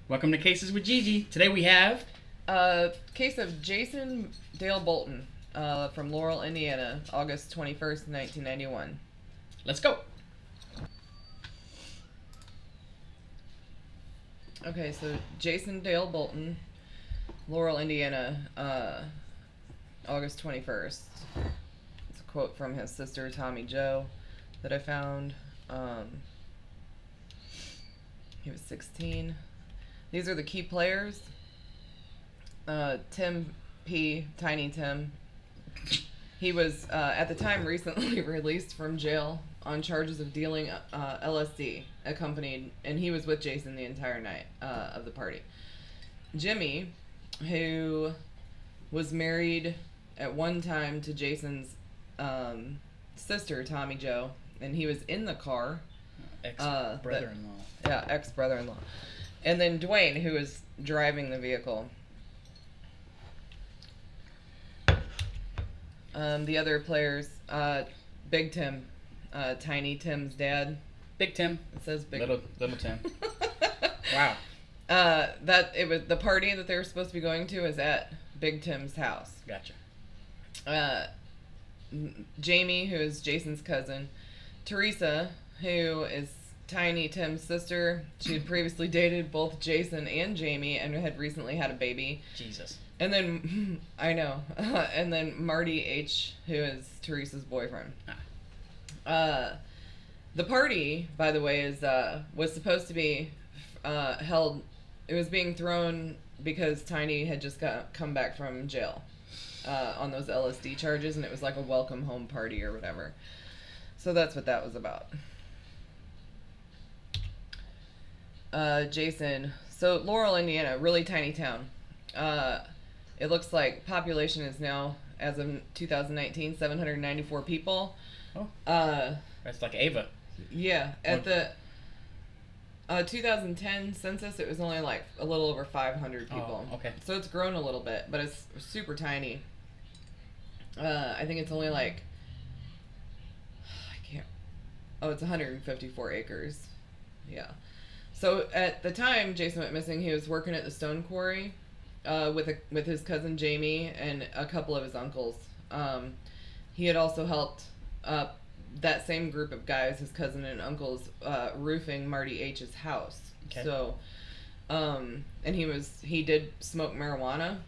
Welcome to Cases with Gigi. Today we have Case of Jason Dale Bolton from Laurel, Indiana, August 21st, 1991. Let's go. Okay, so Jason Dale Bolton, Laurel, Indiana, August 21st. It's a quote from his sister, Tommy Jo, that I found. He was 16. These are the key players. Tim P. Tiny Tim. He was, at the time, recently released from jail on charges of dealing LSD, accompanied, and he was with Jason the entire night of the party. Jimmy, who was married at one time to Jason's sister, Tommy Jo, and he was in the car. Ex-brother-in-law. Yeah, ex-brother-in-law. And then Dwayne, who was driving the vehicle. The other players, Big Tim, Tiny Tim's dad. Big Tim. It says Big. Little Tim. Wow. That it was the party that they were supposed to be going to is at Big Tim's house. Gotcha. Jamie, who is Jason's cousin, Teresa, who is Tiny Tim's sister. She had previously dated both Jason and Jamie and had recently had a baby. Jesus. And then, I know, and then Marty H., who is Teresa's boyfriend. The party, by the way, was supposed to be held. It was being thrown because Tiny had just come back from jail on those LSD charges, and it was like a welcome home party or whatever. So that's what that was about. Jason. So Laurel, Indiana, really tiny town. It looks like population is now, as of 2019, 794 people. Oh. That's like Ava. Yeah. At the 2010 census, it was only like a little over 500 people. Oh, okay. So it's grown a little bit, but it's super tiny. I think it's only like, it's 154 acres. Yeah. So at the time Jason went missing, he was working at the stone quarry with his cousin Jamie and a couple of his uncles. He had also helped that same group of guys, his cousin and uncles, roofing Marty H's house. Okay. So, and he did smoke marijuana.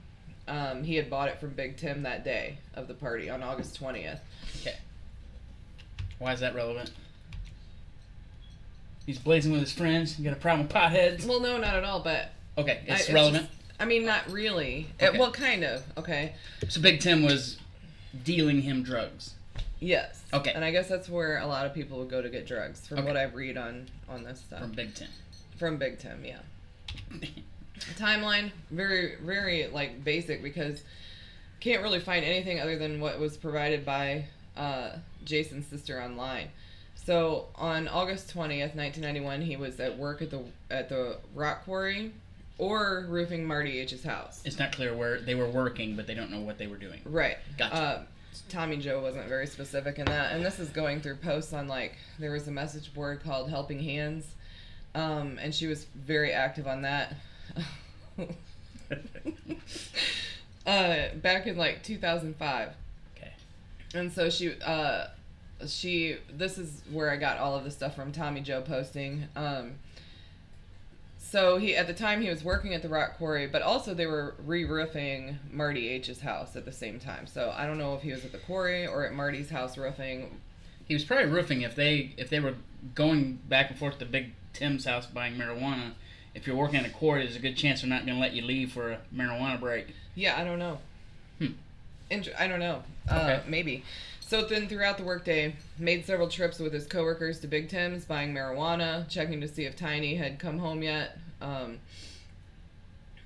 He had bought it from Big Tim that day of the party on August 20th. Okay. Why is that relevant? He's blazing with his friends. You got a problem with potheads? Well, no, not at all, but... Okay, it's relevant? Not really. Okay. Well, kind of. Okay. So Big Tim was dealing him drugs? Yes. Okay. And I guess that's where a lot of people would go to get drugs, from Okay. what I read on this stuff. From Big Tim. From Big Tim, yeah. Timeline, very, very, basic, because can't really find anything other than what was provided by Jason's sister online. So on August 20th, 1991, he was at work at the rock quarry or roofing Marty H's house. It's not clear where they were working, but they don't know what they were doing. Right. Gotcha. Tommy Jo wasn't very specific in that, and this is going through posts on there was a message board called Helping Hands, and she was very active on that. Back in 2005. Okay. And so this is where I got all of the stuff from, Tommy Jo posting. So at the time he was working at the rock quarry, but also they were re-roofing Marty H's house at the same time. So I don't know if he was at the quarry or at Marty's house roofing. He was probably roofing if they were going back and forth to Big Tim's house buying marijuana. If you're working at a quarry, there's a good chance they're not going to let you leave for a marijuana break. Yeah, I don't know. I don't know. Okay. Maybe. So then throughout the workday, made several trips with his coworkers to Big Tim's, buying marijuana, checking to see if Tiny had come home yet.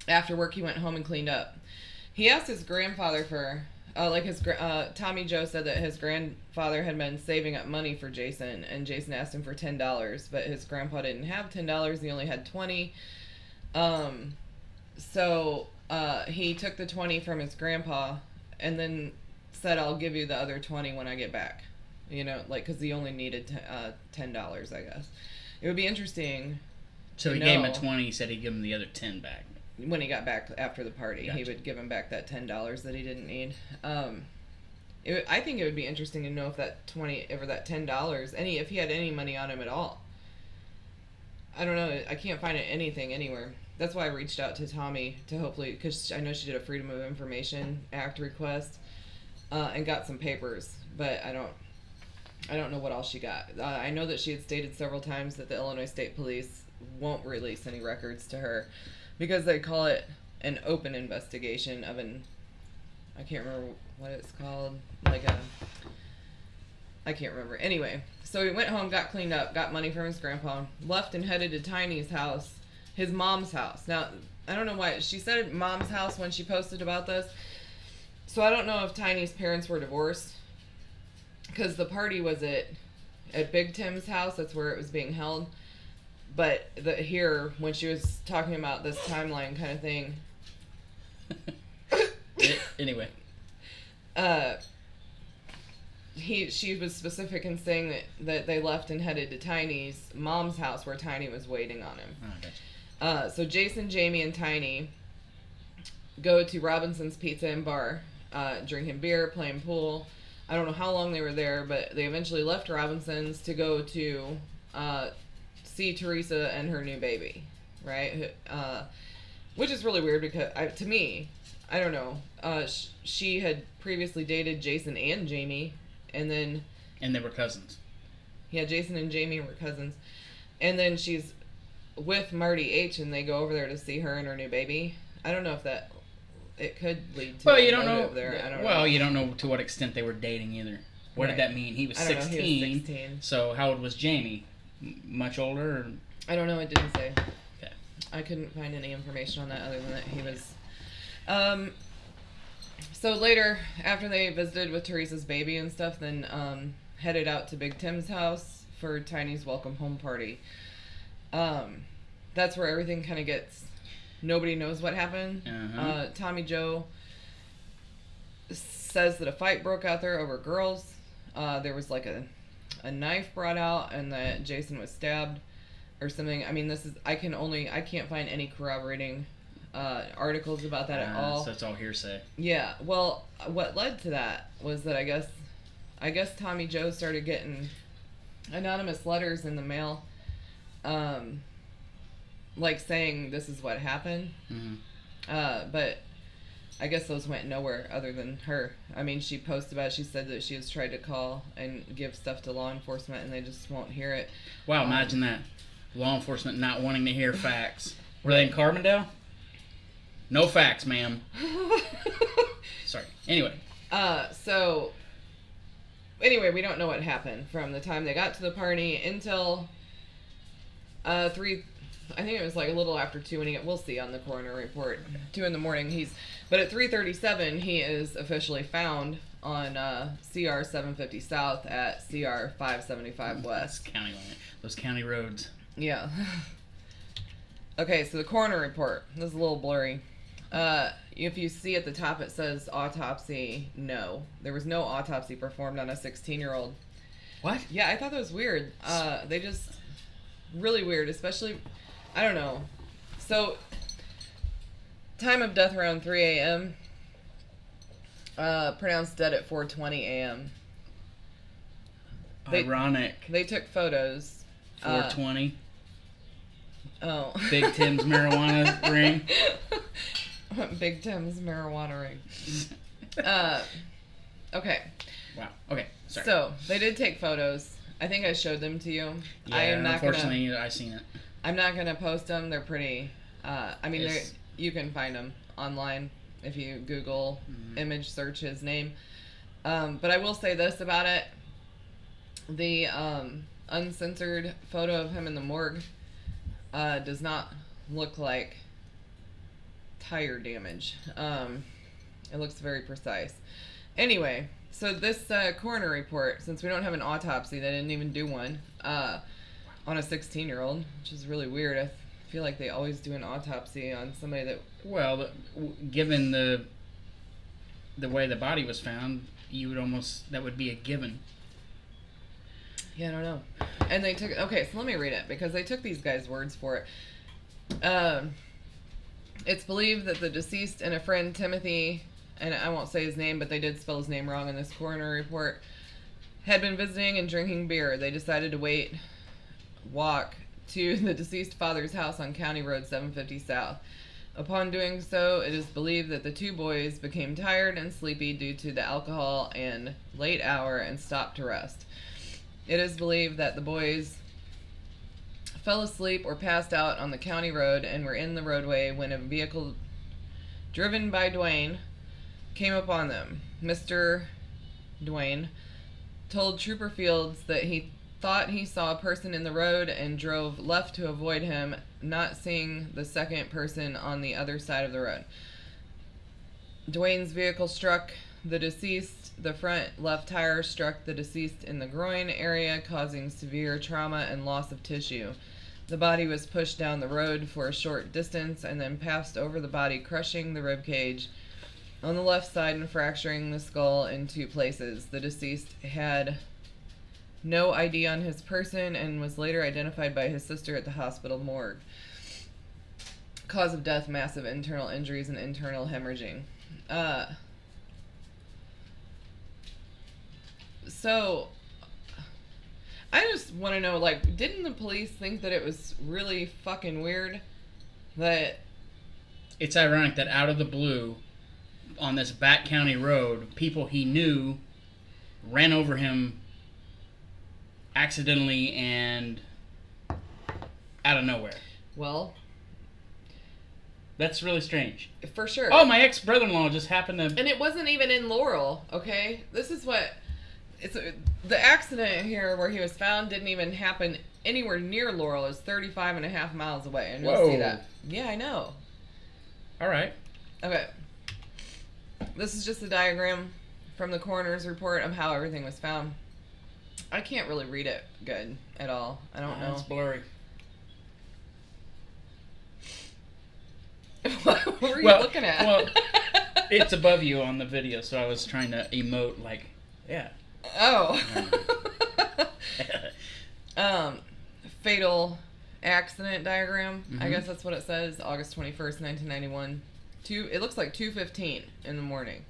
After work, he went home and cleaned up. He asked his grandfather for, Tommy Jo said that his grandfather had been saving up money for Jason, and Jason asked him for $10, but his grandpa didn't have $10, he only had $20. So he took the $20 from his grandpa and then said, I'll give you the other $20 when I get back. Because he only needed $10, I guess. It would be interesting So he gave him a 20. He said he'd give him the other 10 back. When he got back after the party, Gotcha. he would give him back that $10 that he didn't need. I think it would be interesting to know if that $10, if he had any money on him at all. I don't know. I can't find anything anywhere. That's why I reached out to Tommy to hopefully, because I know she did a Freedom of Information Act request, and got some papers, but I don't know what all she got. I know that she had stated several times that the Illinois State Police won't release any records to her because they call it an open investigation of I can't remember what it's called, I can't remember. Anyway, so he went home, got cleaned up, got money from his grandpa, left and headed to Tiny's house, his mom's house. Now, I don't know why she said mom's house when she posted about this, so I don't know if Tiny's parents were divorced, because the party was at Big Tim's house. That's where it was being held. But here, when she was talking about this timeline kind of thing. Anyway. She was specific in saying that they left and headed to Tiny's mom's house where Tiny was waiting on him. Oh, gotcha. So Jason, Jamie, and Tiny go to Robinson's Pizza and Bar, drinking beer, playing pool. I don't know how long they were there, but they eventually left Robinson's to go to see Teresa and her new baby, right? Which is really weird because, to me, I don't know. She had previously dated Jason and Jamie, and they were cousins. Yeah, Jason and Jamie were cousins. And then she's with Marty H, and they go over there to see her and her new baby. I don't know if it could lead to you don't know. There. I don't well, know. You don't know to what extent they were dating either. What did that mean? He was 16. He was 16. So how old was Jamie? Much older? Or? I don't know. It didn't say. Okay. I couldn't find any information on that other than that he was. So later, after they visited with Teresa's baby and stuff, then headed out to Big Tim's house for Tiny's welcome home party. That's where everything kind of gets. Nobody knows what happened. Uh-huh. Tommy Joe says that a fight broke out there over girls. There was like a knife brought out, and that Jason was stabbed or something. I mean, I can't find any corroborating articles about that at all. So it's all hearsay. Yeah. Well, what led to that was that I guess Tommy Joe started getting anonymous letters in the mail, like saying this is what happened. Mm-hmm. But I guess those went nowhere other than her. I mean, she posted about it. She said that she has tried to call and give stuff to law enforcement, and they just won't hear it. Wow, imagine that. Law enforcement not wanting to hear facts. Were they in Carbondale? No facts, ma'am. Sorry. Anyway. So, anyway, we don't know what happened from the time they got to the party until 3, I think it was like a little after 2 when we'll see on the coroner report, 2 in the morning. But at 3:37, he is officially found on CR 750 South at CR 575 West. County line. Those county roads. Yeah. Okay, so the coroner report. This is a little blurry. If you see at the top, it says autopsy. No, there was no autopsy performed on a 16-year-old. What? Yeah, I thought that was weird. They just really weird, especially, I don't know. So, time of death around 3 a.m. Pronounced dead at 4:20 a.m. Ironic. They took photos. 420. Oh. Big Tim's marijuana ring. Big Tim's marijuana ring. Okay. Wow. Okay. Sorry. So they did take photos. I think I showed them to you. Yeah. I am not unfortunately, I seen it. I'm not gonna post them. They're pretty. I mean, you can find them online if you Google image search his name. But I will say this about it: the uncensored photo of him in the morgue does not look like tire damage. It looks very precise. Anyway, so this coroner report, since we don't have an autopsy, they didn't even do one on a 16-year-old, which is really weird. I feel like they always do an autopsy on somebody that... Well, given the way the body was found, you would almost... That would be a given. Yeah, I don't know. And they took... Okay, so let me read it, because they took these guys' words for it. It's believed that the deceased and a friend, Timothy, and I won't say his name, but they did spell his name wrong in this coroner report, had been visiting and drinking beer. They decided to walk to the deceased father's house on County Road 750 South. Upon doing so, it is believed that the two boys became tired and sleepy due to the alcohol and late hour and stopped to rest. It is believed that the boys fell asleep or passed out on the county road and were in the roadway when a vehicle driven by Dwayne came upon them. Mr. Dwayne told Trooper Fields that he thought he saw a person in the road and drove left to avoid him, not seeing the second person on the other side of the road. Dwayne's vehicle struck the deceased. The front left tire struck the deceased in the groin area, causing severe trauma and loss of tissue. The body was pushed down the road for a short distance and then passed over the body, crushing the rib cage on the left side and fracturing the skull in 2 places. The deceased had no ID on his person and was later identified by his sister at the hospital morgue. Cause of death, massive internal injuries and internal hemorrhaging. So, I just want to know, like, didn't the police think that it was really fucking weird that... It's ironic that out of the blue, on this back county road, people he knew ran over him accidentally and out of nowhere. Well... That's really strange. For sure. Oh, my ex-brother-in-law just happened to... And it wasn't even in Laurel, okay? This is what... The accident here where he was found didn't even happen anywhere near Laurel. It was 35 and a half miles away. And you'll see that. Yeah, I know. All right. Okay. This is just a diagram from the coroner's report of how everything was found. I can't really read it good at all. I don't know. It's blurry. What were you looking at? Well, it's above you on the video, so I was trying to emote like, yeah. Oh. Fatal accident diagram. Mm-hmm. I guess that's what it says. August 21st, 1991. It looks like 2:15 in the morning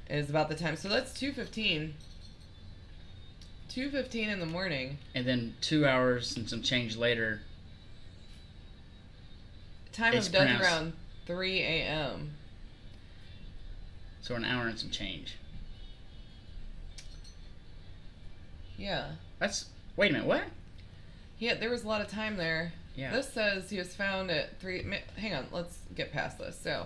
is about the time. So that's 2:15. 2:15 in the morning. And then 2 hours and some change later. Time of death around 3 a.m. So an hour and some change. Yeah. Wait a minute, what? Yeah, there was a lot of time there. Yeah. This says he was found at 3... Hang on, let's get past this. So,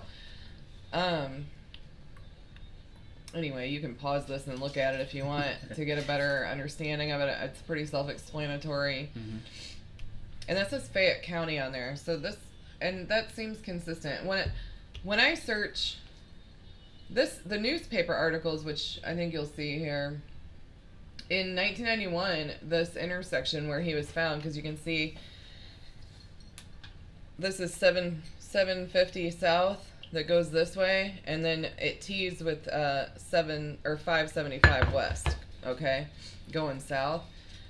anyway, you can pause this and look at it if you want to get a better understanding of it. It's pretty self-explanatory. Mm-hmm. And that says Fayette County on there. So this... And that seems consistent. When I search... The newspaper articles, which I think you'll see here... In 1991, this intersection where he was found, because you can see this is 750 South that goes this way, and then it tees with 575 West. Okay, going south.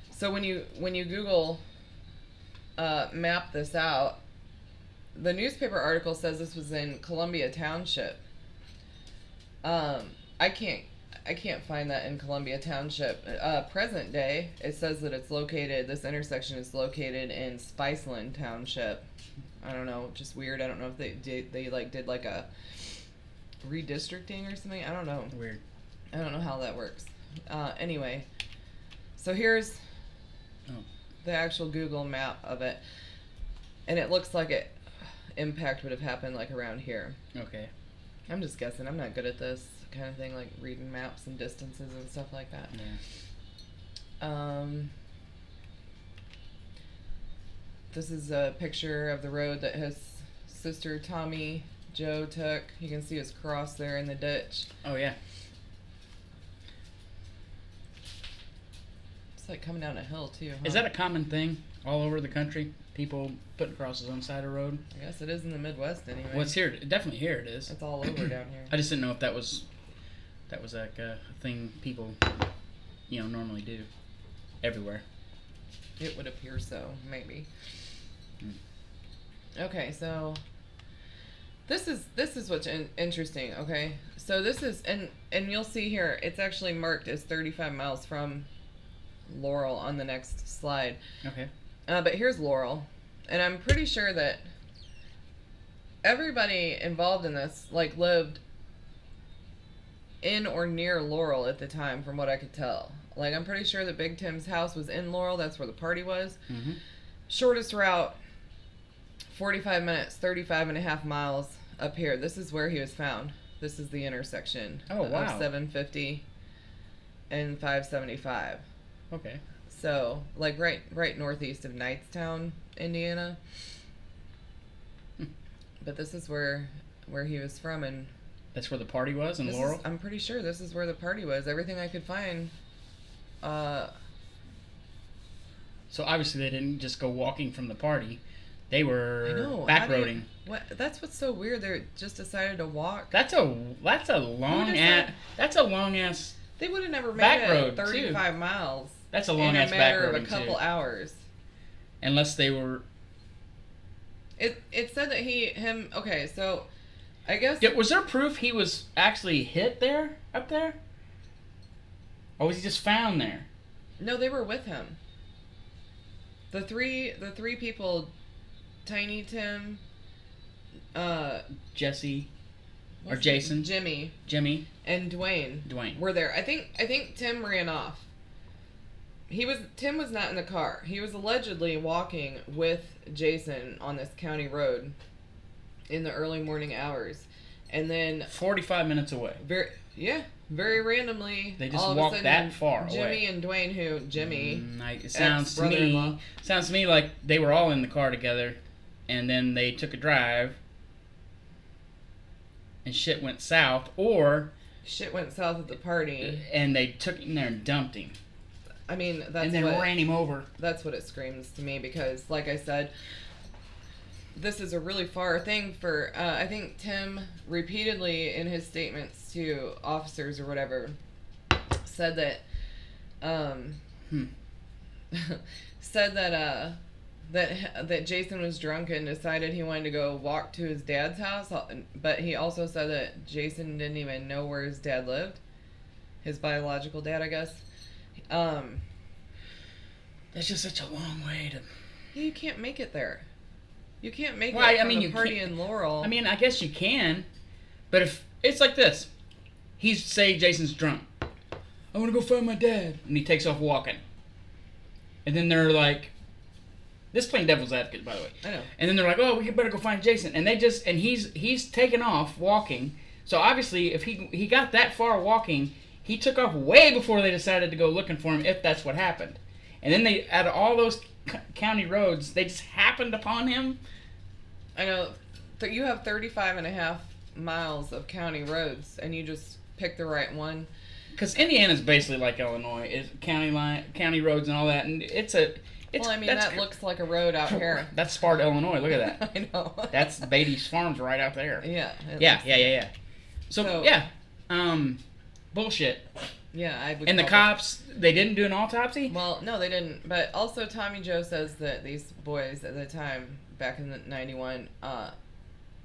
So when you Google map this out, the newspaper article says this was in Columbia Township. I can't find that in Columbia Township. Present day, it says that this intersection is located in Spiceland Township. I don't know, just weird. I don't know if they did like a redistricting or something. I don't know. Weird. I don't know how that works. Anyway, so here's the actual Google map of it. And it looks like impact would have happened like around here. Okay. I'm just guessing. I'm not good at this kind of thing, like reading maps and distances and stuff like that. Yeah. This is a picture of the road that his sister Tommy Joe took. You can see his cross there in the ditch. Oh yeah. It's like coming down a hill too. Huh? Is that a common thing all over the country? People putting crosses on the side of the road? I guess it is in the Midwest anyway. Well, it's here. Definitely here it is. It's all over down here. I just didn't know if that was like a thing people, normally do. everywhere. It would appear so, maybe. Hmm. Okay, so this is what's interesting. Okay, so this is and you'll see here it's actually marked as 35 miles from Laurel on the next slide. Okay. But here's Laurel, and I'm pretty sure that everybody involved in this like lived in or near Laurel at the time, from what I could tell. Like, I'm pretty sure that Big Tim's house was in Laurel. That's where the party was. Mm-hmm. Shortest route, 45 minutes, 35 and a half miles up here. This is where he was found. This is the intersection of 750 and 575. Okay. So, like, right northeast of Knightstown, Indiana. But this is where he was from, and that's where the party was in Laurel? I'm pretty sure this is where the party was. Everything I could find. So obviously they didn't just go walking from the party. They were backroading. What? That's what's so weird. They just decided to walk. That's a long ass. They would have never made back it road 35 miles. That's a long ass back road. In a matter of a couple hours. Unless they were. It said that him. Okay, so I guess. Was there proof he was actually hit up there? Or was he just found there? No, they were with him. The three people, Tiny Tim, Jesse, or Jason, Jimmy, and Dwayne were there. I think Tim ran off. Tim was not in the car. He was allegedly walking with Jason on this county road in the early morning hours, and then 45 minutes away. Very randomly, they just all walked of a sudden, that far Jimmy away. and Dwayne, it sounds to me like they were all in the car together, and then they took a drive, and shit went south, or shit went south at the party, and they took him there and dumped him. I mean, and then ran him over. That's what it screams to me, because, like I said, this is a really far thing for, I think Tim repeatedly in his statements to officers or whatever said that, said that Jason was drunk and decided he wanted to go walk to his dad's house, but he also said that Jason didn't even know where his dad lived, his biological dad, I guess. That's just such a long way to. You can't make it there. You can't make it from a party in Laurel. I mean, I guess you can, but if it's like this, say Jason's drunk. I want to go find my dad, and he takes off walking, and then they're like, this is playing devil's advocate, by the way. I know. And then they're like, oh, we better go find Jason, and he's taken off walking. So obviously, if he got that far walking, he took off way before they decided to go looking for him, if that's what happened. And then they, out of all those county roads, they just happened upon him. I know. You have 35 and a half miles of county roads, and you just pick the right one. Because Indiana's basically like Illinois. It's county roads and all that. And that looks like a road out here. That's Sparta, Illinois. Look at that. I know. That's Beatty's Farms right out there. Yeah. Yeah. So, bullshit. Yeah, I would. And the cops, they didn't do an autopsy? Well, no, they didn't. But also, Tommy Joe says that these boys at the time, back in the 91,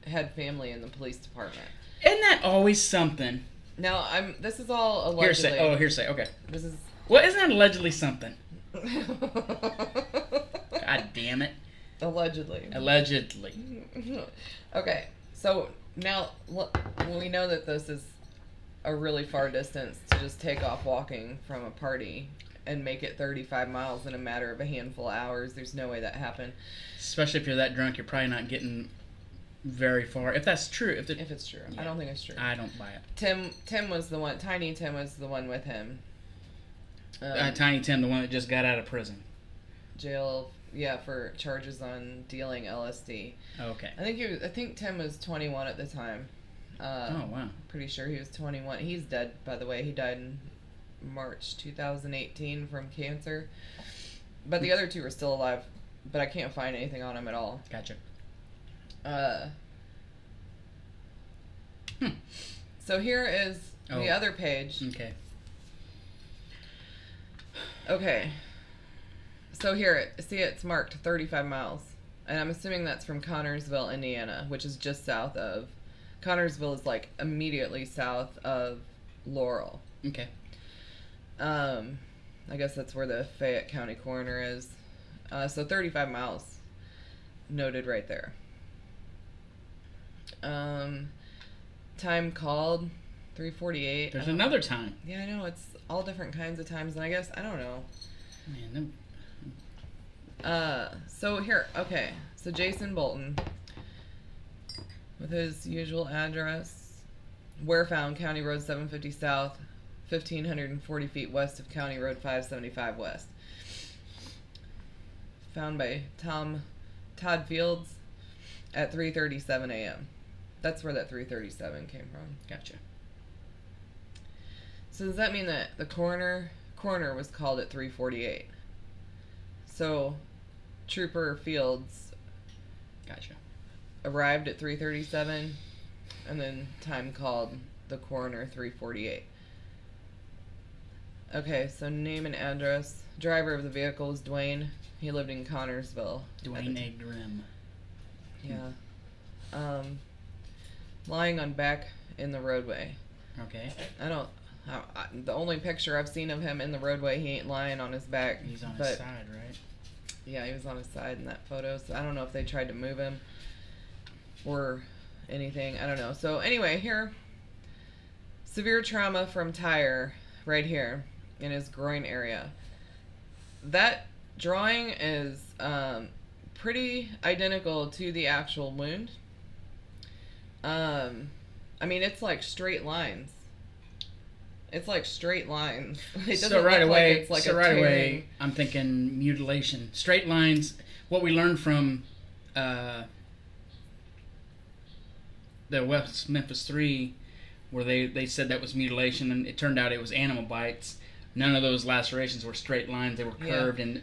had family in the police department. Isn't that always something? Now, this is all allegedly. Hearsay. Okay. This is. Well, isn't that allegedly something? God damn it. Allegedly. Okay, so now we know that this is a really far distance to just take off walking from a party and make it 35 miles in a matter of a handful of hours. There's no way that happened. Especially if you're that drunk, you're probably not getting very far. If that's true. If it's true. Yeah. I don't think it's true. I don't buy it. Tim was the one. Tiny Tim was the one with him. Tiny Tim, the one that just got out of prison. Jail, for charges on dealing LSD. Okay. I think Tim was 21 at the time. Oh, wow. Pretty sure he was 21. He's dead, by the way. He died in March 2018 from cancer. But the other two are still alive. But I can't find anything on him at all. Gotcha. So here is the other page. Okay. Okay. So here, see, it's marked 35 miles. And I'm assuming that's from Connorsville, Indiana, which is just south of... Connorsville is, like, immediately south of Laurel. Okay. I guess that's where the Fayette County coroner is. So 35 miles noted right there. Time called 3:48. There's another time. Yeah, I know, it's all different kinds of times, and I guess I don't know. Man, So here, okay. So Jason Bolton, with his usual address, where found County Road 750 South, 1,540 feet west of County Road 575 West. Found by Todd Fields at 3:37 a.m. That's where that 3:37 came from. Gotcha. So does that mean that the coroner was called at 3:48? So Trooper Fields Gotcha. arrived at 3:37, and then time called the coroner 3:48. Okay, so name and address. Driver of the vehicle is Dwayne. He lived in Connorsville. Dwayne A. Grimm. Yeah. Lying on back in the roadway. Okay. The only picture I've seen of him in the roadway, he ain't lying on his back. He's on his side, right? Yeah, he was on his side in that photo. So I don't know if they tried to move him or anything. I don't know. So anyway, here, severe trauma from tire right here in his groin area. That drawing is pretty identical to the actual wound. I mean, it's like straight lines. It's like straight lines. It doesn't So right look away, like it's like so a right tearing. away, I'm thinking mutilation. Straight lines. What we learned from the West Memphis 3, where they said that was mutilation, and it turned out it was animal bites. None of those lacerations were straight lines. They were curved, and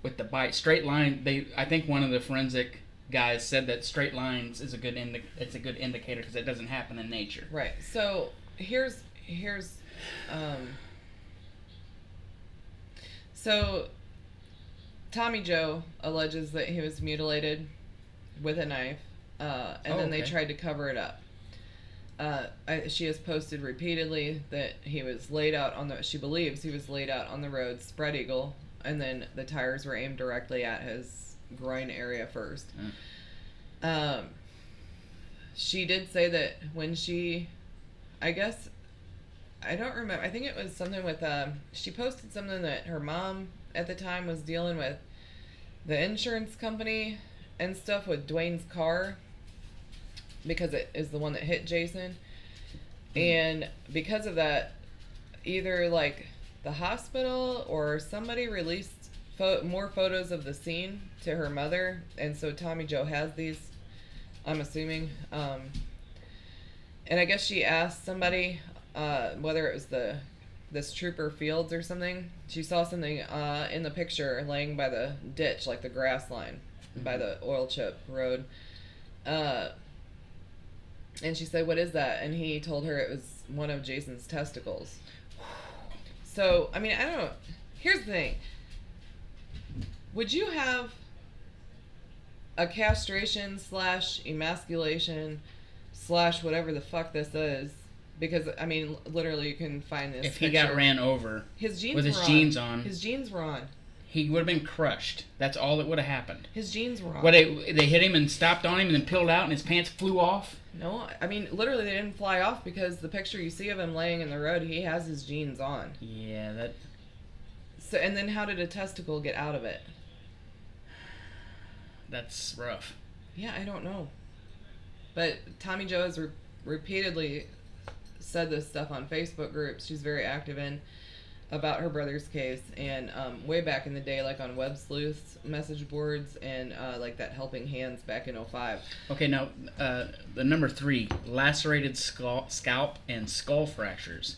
with the bite, straight line. I think one of the forensic guys said that straight lines is a good indicator because it doesn't happen in nature. Right. So here's so Tommy Joe alleges that he was mutilated with a knife, and then they tried to cover it up. She has posted repeatedly that he was laid out she believes he was laid out on the road, spread eagle, and then the tires were aimed directly at his groin area first. She did say that when I don't remember. I think it was something with, she posted something that her mom at the time was dealing with the insurance company and stuff with Dwayne's car because it is the one that hit Jason. And because of that, either like the hospital or somebody released more photos of the scene to her mother. And so Tommy Joe has these, I'm assuming. And I guess she asked somebody, whether it was this Trooper Fields or something. She saw something in the picture laying by the ditch, like the grass line, by the oil chip road. And she said, "What is that?" And he told her it was one of Jason's testicles. So, I mean, I don't know. Here's the thing. Would you have a castration / emasculation / whatever the fuck this is? Because, I mean, literally you can find this If picture. he got ran over His jeans with were his on. jeans on, His jeans were on. he would have been crushed. That's all that would have happened. His jeans were on. What they hit him and stopped on him and then peeled out and his pants flew off? No, I mean, literally they didn't fly off because the picture you see of him laying in the road, he has his jeans on. Yeah, that... So, and then how did a testicle get out of it? That's rough. Yeah, I don't know. But Tommy Jo has repeatedly said this stuff on Facebook groups she's very active in about her brother's case, and way back in the day, like on Web Sleuth's message boards and like that Helping Hands back in 2005. Okay, now the number 3, lacerated scalp and skull fractures.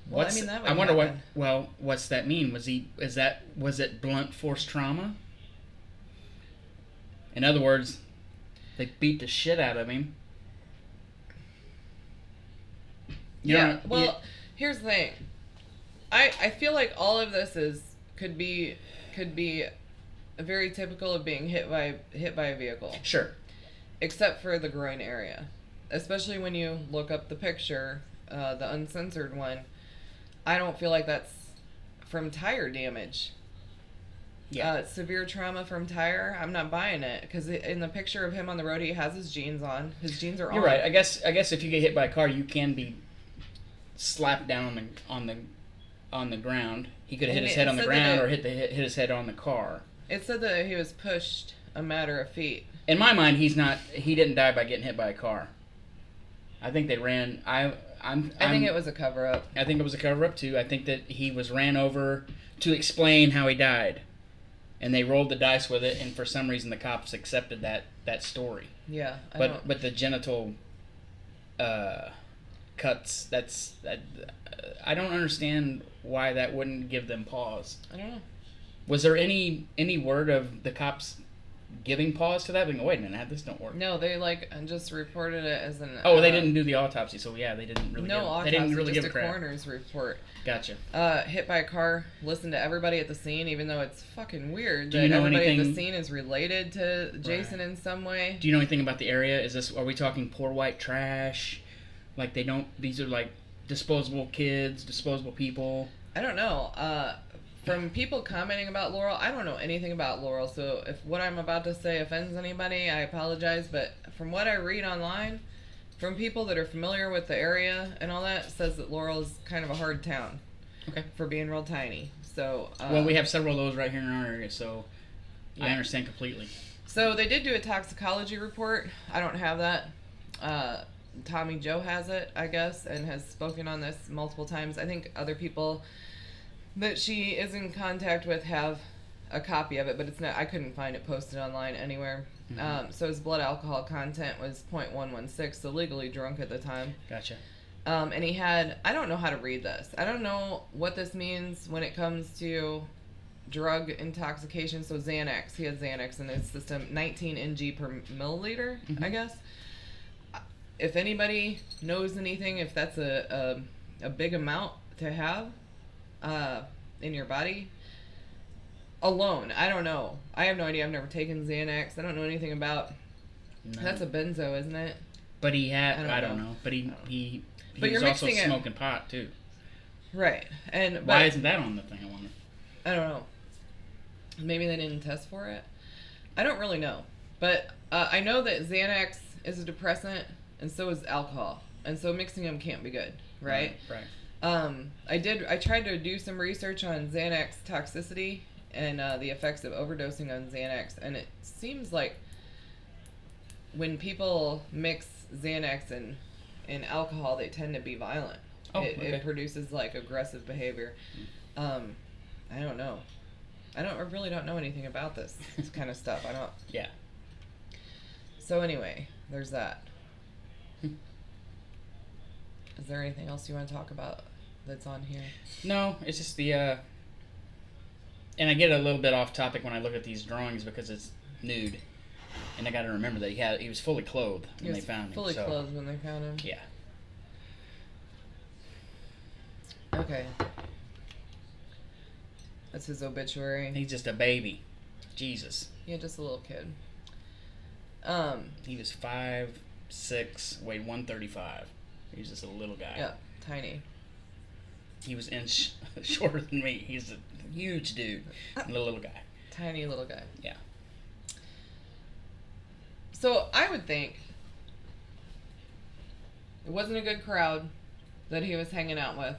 Well, I mean, that would I wonder happen. what's that mean? Was it blunt force trauma? In other words, they beat the shit out of him. Here's the thing. I feel like all of this could be could be very typical of being hit by a vehicle. Sure. Except for the groin area. Especially when you look up the picture, the uncensored one. I don't feel like that's from tire damage. Yeah. Severe trauma from tire, I'm not buying it. Because in the picture of him on the road, he has his jeans on. His jeans are on. You're right. I guess if you get hit by a car, you can be slapped down on the ground. He could have hit his head on the ground or hit his head on the car. It said that he was pushed a matter of feet. In my mind, he didn't die by getting hit by a car. I think they ran. I think it was a cover up. I think it was a cover up too. I think that he was ran over to explain how he died, and they rolled the dice with it. And for some reason, the cops accepted that story. Yeah, but the genital cuts. I don't understand why that wouldn't give them pause. I don't know. Was there any word of the cops giving pause to that? Being, wait a minute, this don't work. No, they just reported it as an. Oh, they didn't do the autopsy, so yeah, they didn't really. Autopsy, they didn't really just give a crap. Coroner's report. Gotcha. Hit by a car. Listen to everybody at the scene, even though it's fucking weird that everybody at the scene is related to Jason in some way. Do you know anything about the area? Are we talking poor white trash? Like these are like disposable kids, disposable people. I don't know. From people commenting about Laurel, I don't know anything about Laurel, so if what I'm about to say offends anybody, I apologize, but from what I read online, from people that are familiar with the area and all that, says that Laurel is kind of a hard town. Okay. For being real tiny. So well, we have several of those right here in our area, so yeah. I understand completely. So they did do a toxicology report. I don't have that. Tommy Joe has it, I guess, and has spoken on this multiple times. I think other people that she is in contact with have a copy of it, but it's not. I couldn't find it posted online anywhere. Mm-hmm. So his blood alcohol content was 0.116, so legally drunk at the time. Gotcha. And he had, I don't know how to read this. I don't know what this means when it comes to drug intoxication. So Xanax, he had Xanax in his system, 19 ng per milliliter, mm-hmm. I guess. If anybody knows anything, if that's a big amount to have in your body alone, I don't know. I have no idea. I've never taken Xanax. I don't know anything about. No. That's a benzo, isn't it? But he had. I don't know. But he was also smoking pot too. Right. And why isn't that on the thing? I wonder. I don't know. Maybe they didn't test for it. I don't really know. But I know that Xanax is a depressant, and so is alcohol, and so mixing them can't be good, right? Right. I tried to do some research on Xanax toxicity and the effects of overdosing on Xanax, and it seems like when people mix Xanax and alcohol, they tend to be violent. It produces like aggressive behavior. I don't know. I really don't know anything about this kind of stuff. I don't. Yeah. So anyway, there's that. Is there anything else you want to talk about that's on here? No, it's just the and I get a little bit off topic when I look at these drawings because it's nude. And I got to remember that he was fully clothed when they found him. Fully clothed when they found him. Yeah. Okay. That's his obituary. He's just a baby. Jesus. Yeah, just a little kid. He was 5'6", weighed 135. He was just a little guy. Yeah, tiny. He was shorter than me. He's a huge dude. And a little guy. Tiny little guy. Yeah. So I would think it wasn't a good crowd that he was hanging out with.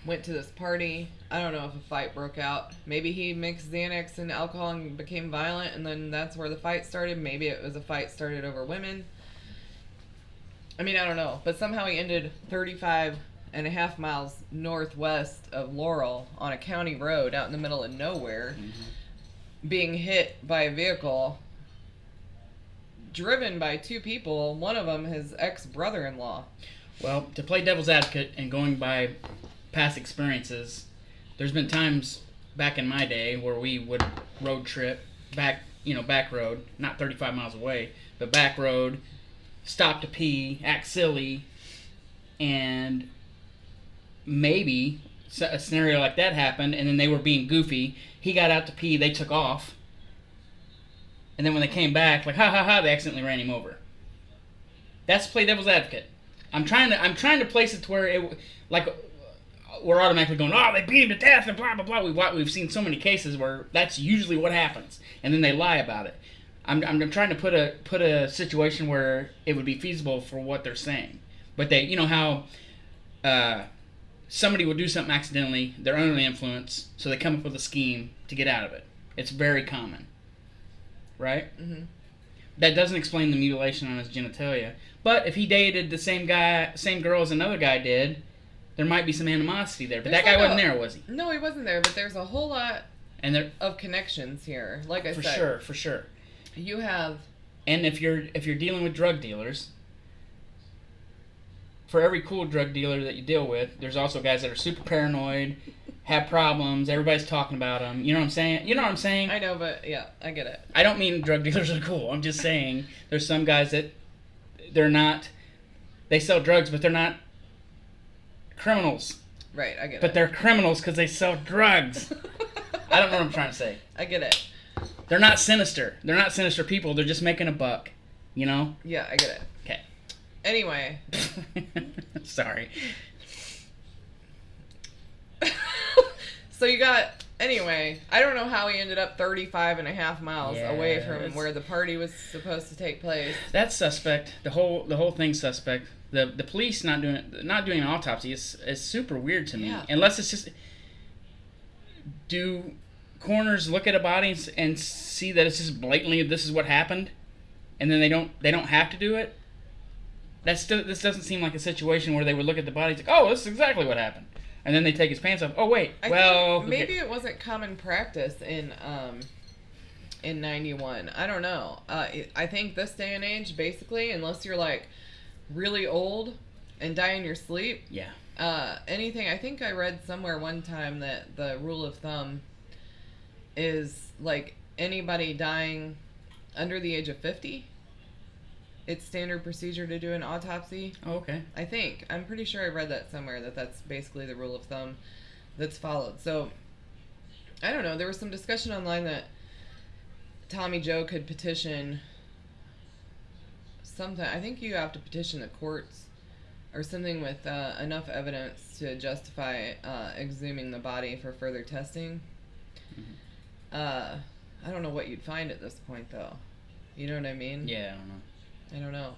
Went to this party. I don't know if a fight broke out. Maybe he mixed Xanax and alcohol and became violent, and then that's where the fight started. Maybe it was a fight started over women. I mean, I don't know. But somehow he ended 35.5 miles northwest of Laurel on a county road out in the middle of nowhere, mm-hmm. being hit by a vehicle driven by two people, one of them his ex-brother-in-law. Well, to play devil's advocate and going by past experiences, there's been times back in my day where we would road trip back road, not 35 miles away, but back road, stop to pee, act silly, and maybe a scenario like that happened, and then they were being goofy. He got out to pee. They took off, and then when they came back, like ha ha ha, they accidentally ran him over. That's play devil's advocate. I'm trying to place it to where it like we're automatically going, oh, they beat him to death and blah blah blah. We've seen so many cases where that's usually what happens, and then they lie about it. I'm trying to put a situation where it would be feasible for what they're saying, but they, you know how somebody would do something accidentally, they're under the influence, so they come up with a scheme to get out of it. It's very common, right? Mm-hmm. That doesn't explain the mutilation on his genitalia, but if he dated the same girl as another guy did, there might be some animosity there. But that guy wasn't there, was he? No, he wasn't there. But there's a whole lot of connections here. Like I said, for sure. You have, and if you're dealing with drug dealers, for every cool drug dealer that you deal with, there's also guys that are super paranoid, have problems. Everybody's talking about them. You know what I'm saying? You know what I'm saying? I know, but yeah, I get it. I don't mean drug dealers are cool. I'm just saying there's some guys that they're not. They sell drugs, but they're not criminals. Right, I get it. But they're criminals because they sell drugs. I don't know what I'm trying to say. I get it. They're not sinister. They're not sinister people. They're just making a buck. You know? Yeah, I get it. Okay. Anyway. Sorry. So you got, anyway, I don't know how he ended up 35 and a half miles away from where the party was supposed to take place. That's suspect. The whole thing's suspect. The police not doing an autopsy is super weird to me. Yeah. Unless it's just, do coroners look at a body and see that it's just blatantly this is what happened, and then they don't have to do it? This doesn't seem like a situation where they would look at the body and say, oh, this is exactly what happened. And then they take his pants off. Oh, wait. Maybe it wasn't common practice in 91. I don't know. I think this day and age, basically, unless you're, like, really old and die in your sleep. Yeah. Anything. I think I read somewhere one time that the rule of thumb is, like, anybody dying under the age of 50. It's standard procedure to do an autopsy. Oh, okay. I think. I'm pretty sure I read that somewhere, that's basically the rule of thumb that's followed. So, I don't know. There was some discussion online that Tommy Joe could petition something. I think you have to petition the courts or something with enough evidence to justify exhuming the body for further testing. Mm-hmm. I don't know what you'd find at this point, though. You know what I mean? Yeah, I don't know. I don't know.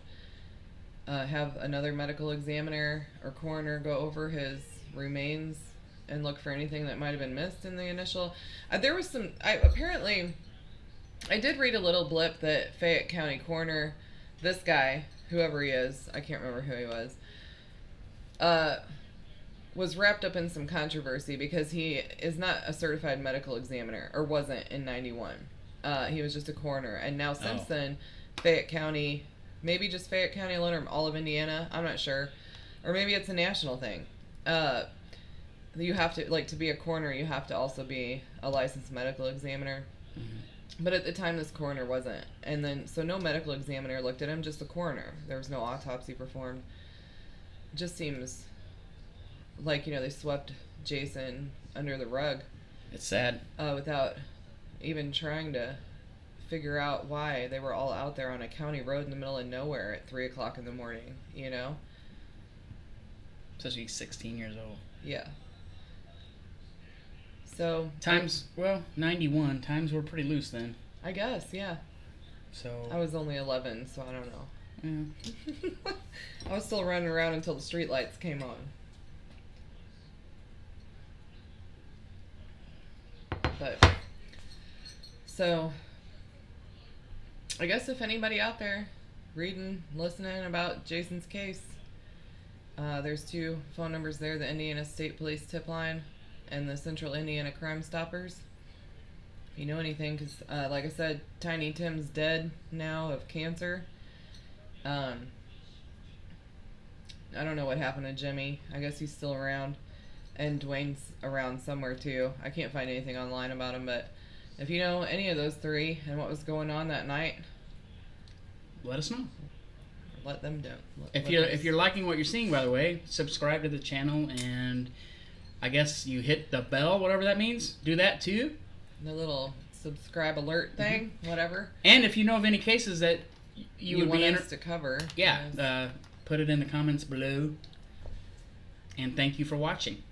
Have another medical examiner or coroner go over his remains and look for anything that might have been missed in the initial. There was some. Apparently, I did read a little blip that Fayette County coroner, this guy, whoever he is, I can't remember who he was wrapped up in some controversy because he is not a certified medical examiner, or wasn't in 91. He was just a coroner, and now since then, Fayette County. Maybe just Fayette County alone or all of Indiana. I'm not sure. Or maybe it's a national thing. You have to, like, to be a coroner, you have to also be a licensed medical examiner. Mm-hmm. But at the time, this coroner wasn't. And then, so no medical examiner looked at him, just the coroner. There was no autopsy performed. It just seems like, they swept Jason under the rug. It's sad. Without even trying to figure out why they were all out there on a county road in the middle of nowhere at 3 o'clock in the morning, Especially 16 years old. Yeah. So. 91, times were pretty loose then. I guess, yeah. So. I was only 11, so I don't know. Yeah. I was still running around until the street lights came on. But. So. I guess if anybody out there reading, listening about Jason's case, there's 2 phone numbers there, the Indiana State Police tip line and the Central Indiana Crime Stoppers. If you know anything, because like I said, Tiny Tim's dead now of cancer. I don't know what happened to Jimmy. I guess he's still around. And Dwayne's around somewhere too. I can't find anything online about him, but if you know any of those 3 and what was going on that night, let us know. Let them know. If you're liking what you're seeing, by the way, subscribe to the channel and I guess you hit the bell, whatever that means. Do that too. The little subscribe alert thing, whatever. And if you know of any cases that you would want be us to cover, put it in the comments below. And thank you for watching.